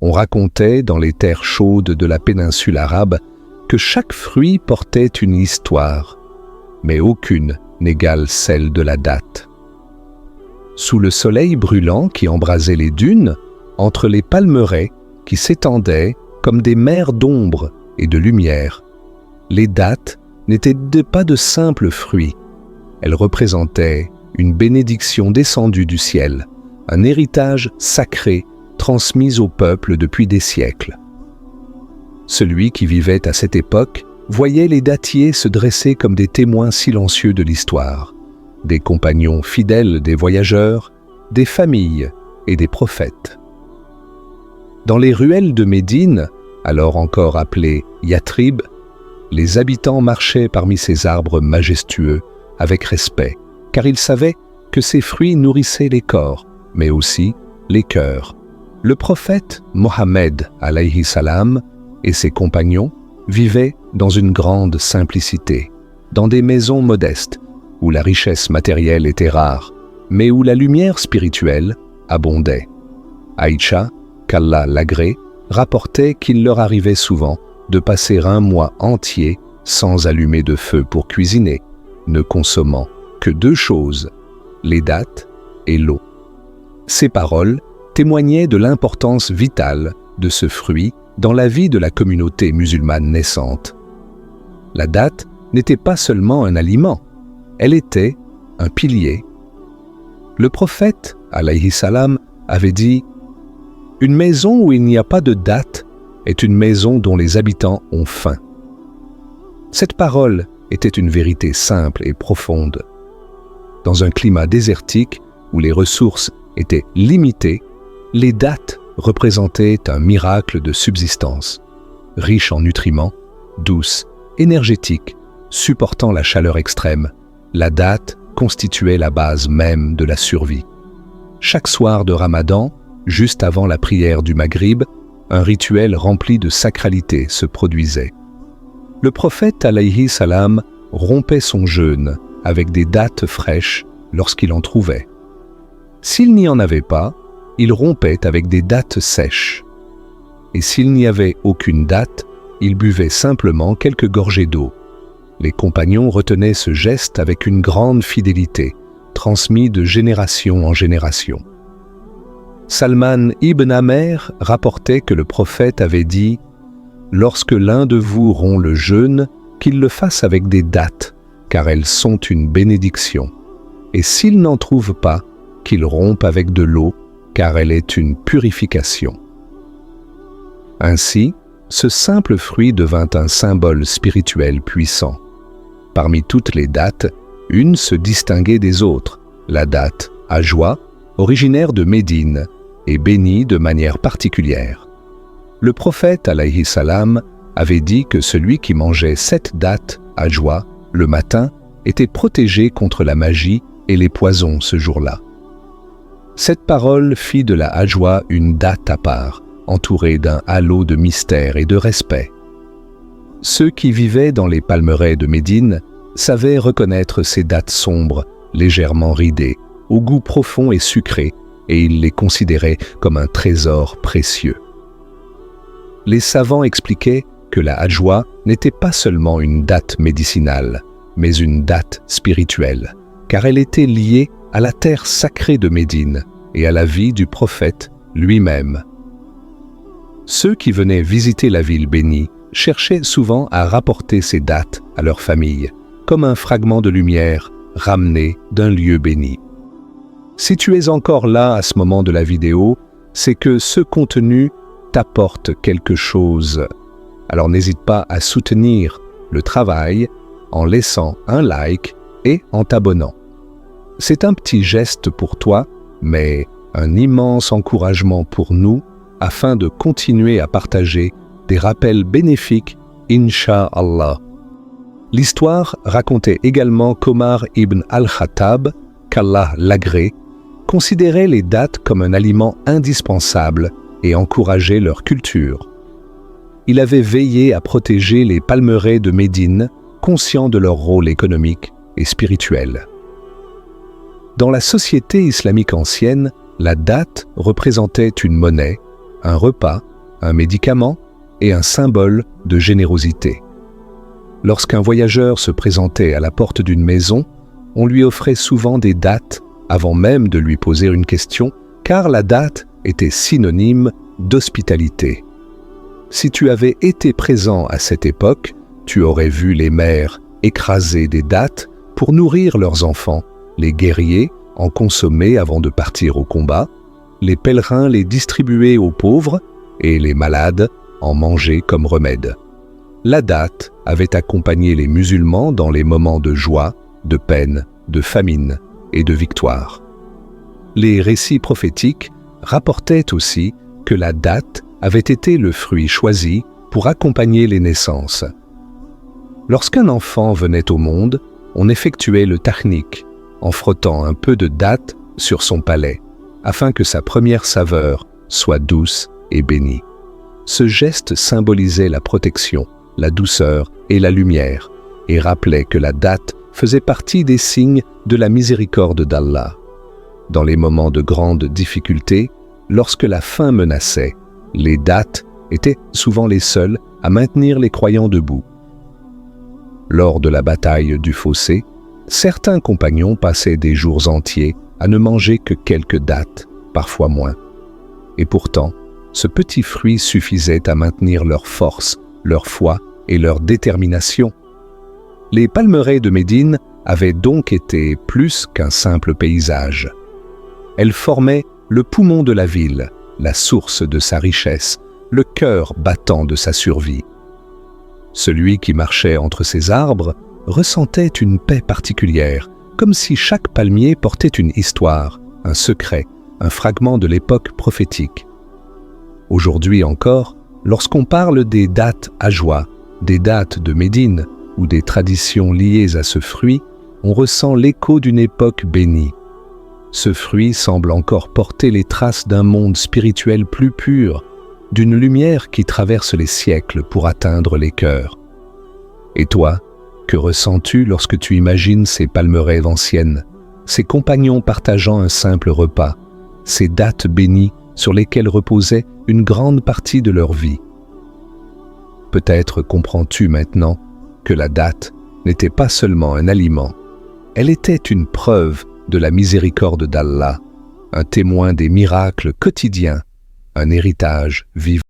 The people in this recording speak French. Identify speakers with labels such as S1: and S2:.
S1: On racontait dans les terres chaudes de la péninsule arabe que chaque fruit portait une histoire, mais aucune n'égale celle de la date. Sous le soleil brûlant qui embrasait les dunes, entre les palmeraies qui s'étendaient comme des mers d'ombre et de lumière, les dattes n'étaient pas de simples fruits. Elles représentaient une bénédiction descendue du ciel, un héritage sacré transmis au peuple depuis des siècles. Celui qui vivait à cette époque voyait les dattiers se dresser comme des témoins silencieux de l'histoire, des compagnons fidèles des voyageurs, des familles et des prophètes. Dans les ruelles de Médine, alors encore appelées Yathrib, les habitants marchaient parmi ces arbres majestueux avec respect, car ils savaient que ces fruits nourrissaient les corps, mais aussi les cœurs. Le prophète Mohammed alayhi salam et ses compagnons vivaient dans une grande simplicité, dans des maisons modestes, où la richesse matérielle était rare, mais où la lumière spirituelle abondait. Aïcha, qu'Allah l'agrée, rapportait qu'il leur arrivait souvent de passer un mois entier sans allumer de feu pour cuisiner, ne consommant que 2 choses, les dattes et l'eau. Ces paroles témoignaient de l'importance vitale de ce fruit dans la vie de la communauté musulmane naissante. La date n'était pas seulement un aliment, elle était un pilier. Le prophète, alayhi salam, avait dit « Une maison où il n'y a pas de date est une maison dont les habitants ont faim. » Cette parole était une vérité simple et profonde. Dans un climat désertique où les ressources étaient limitées, les dattes représentaient un miracle de subsistance, riche en nutriments, douce, énergétique, supportant la chaleur extrême. La date constituait la base même de la survie. Chaque soir de Ramadan, juste avant la prière du Maghrib, un rituel rempli de sacralité se produisait. Le prophète alayhi salam rompait son jeûne avec des dattes fraîches lorsqu'il en trouvait. S'il n'y en avait pas, il rompait avec des dattes sèches. Et s'il n'y avait aucune date, il buvait simplement quelques gorgées d'eau. Les compagnons retenaient ce geste avec une grande fidélité, transmis de génération en génération. Salman ibn Amer rapportait que le prophète avait dit « Lorsque l'un de vous rompt le jeûne, qu'il le fasse avec des dattes, car elles sont une bénédiction. Et s'il n'en trouve pas, qu'il rompe avec de l'eau, car elle est une purification. » Ainsi, ce simple fruit devint un symbole spirituel puissant. Parmi toutes les dattes, une se distinguait des autres, la date Ajwa, originaire de Médine, et bénie de manière particulière. Le prophète alayhi salam avait dit que celui qui mangeait 7 dattes Ajwa le matin était protégé contre la magie et les poisons ce jour-là. Cette parole fit de la Ajwa une date à part, entourée d'un halo de mystère et de respect. Ceux qui vivaient dans les palmeraies de Médine savaient reconnaître ces dattes sombres, légèrement ridées, au goût profond et sucré, et ils les considéraient comme un trésor précieux. Les savants expliquaient que la Ajwa n'était pas seulement une date médicinale, mais une date spirituelle, car elle était liée à la terre sacrée de Médine et à la vie du prophète lui-même. Ceux qui venaient visiter la ville bénie cherchaient souvent à rapporter ces dates à leur famille, comme un fragment de lumière ramené d'un lieu béni. Si tu es encore là à ce moment de la vidéo, c'est que ce contenu t'apporte quelque chose. Alors n'hésite pas à soutenir le travail en laissant un like et en t'abonnant. C'est un petit geste pour toi, mais un immense encouragement pour nous afin de continuer à partager des rappels bénéfiques, Inch'Allah. L'histoire racontait également qu'Omar ibn al-Khattab, qu'Allah l'agrée, considérait les dattes comme un aliment indispensable et encourageait leur culture. Il avait veillé à protéger les palmeraies de Médine, conscient de leur rôle économique et spirituel. Dans la société islamique ancienne, la date représentait une monnaie, un repas, un médicament et un symbole de générosité. Lorsqu'un voyageur se présentait à la porte d'une maison, on lui offrait souvent des dattes avant même de lui poser une question, car la date était synonyme d'hospitalité. Si tu avais été présent à cette époque, tu aurais vu les mères écraser des dattes pour nourrir leurs enfants, les guerriers en consommer avant de partir au combat, les pèlerins les distribuer aux pauvres et les malades en manger comme remède. La date avait accompagné les musulmans dans les moments de joie, de peine, de famine et de victoire. Les récits prophétiques rapportaient aussi que la date avait été le fruit choisi pour accompagner les naissances. Lorsqu'un enfant venait au monde, on effectuait le tahnik en frottant un peu de date sur son palais, afin que sa première saveur soit douce et bénie. Ce geste symbolisait la protection, la douceur et la lumière, et rappelait que la date faisait partie des signes de la miséricorde d'Allah. Dans les moments de grande difficulté, lorsque la faim menaçait, les dates étaient souvent les seuls à maintenir les croyants debout. Lors de la bataille du fossé, certains compagnons passaient des jours entiers à ne manger que quelques dattes, parfois moins. Et pourtant, ce petit fruit suffisait à maintenir leur force, leur foi et leur détermination. Les palmeraies de Médine avaient donc été plus qu'un simple paysage. Elles formaient le poumon de la ville, la source de sa richesse, le cœur battant de sa survie. Celui qui marchait entre ces arbres ressentait une paix particulière, comme si chaque palmier portait une histoire, un secret, un fragment de l'époque prophétique. Aujourd'hui encore, lorsqu'on parle des dates Ajwa, des dates de Médine ou des traditions liées à ce fruit, on ressent l'écho d'une époque bénie. Ce fruit semble encore porter les traces d'un monde spirituel plus pur, d'une lumière qui traverse les siècles pour atteindre les cœurs. Et toi, que ressens-tu lorsque tu imagines ces palmeraies anciennes, ces compagnons partageant un simple repas, ces dates bénies sur lesquelles reposait une grande partie de leur vie? Peut-être comprends-tu maintenant que la date n'était pas seulement un aliment, elle était une preuve de la miséricorde d'Allah, un témoin des miracles quotidiens, un héritage vivant.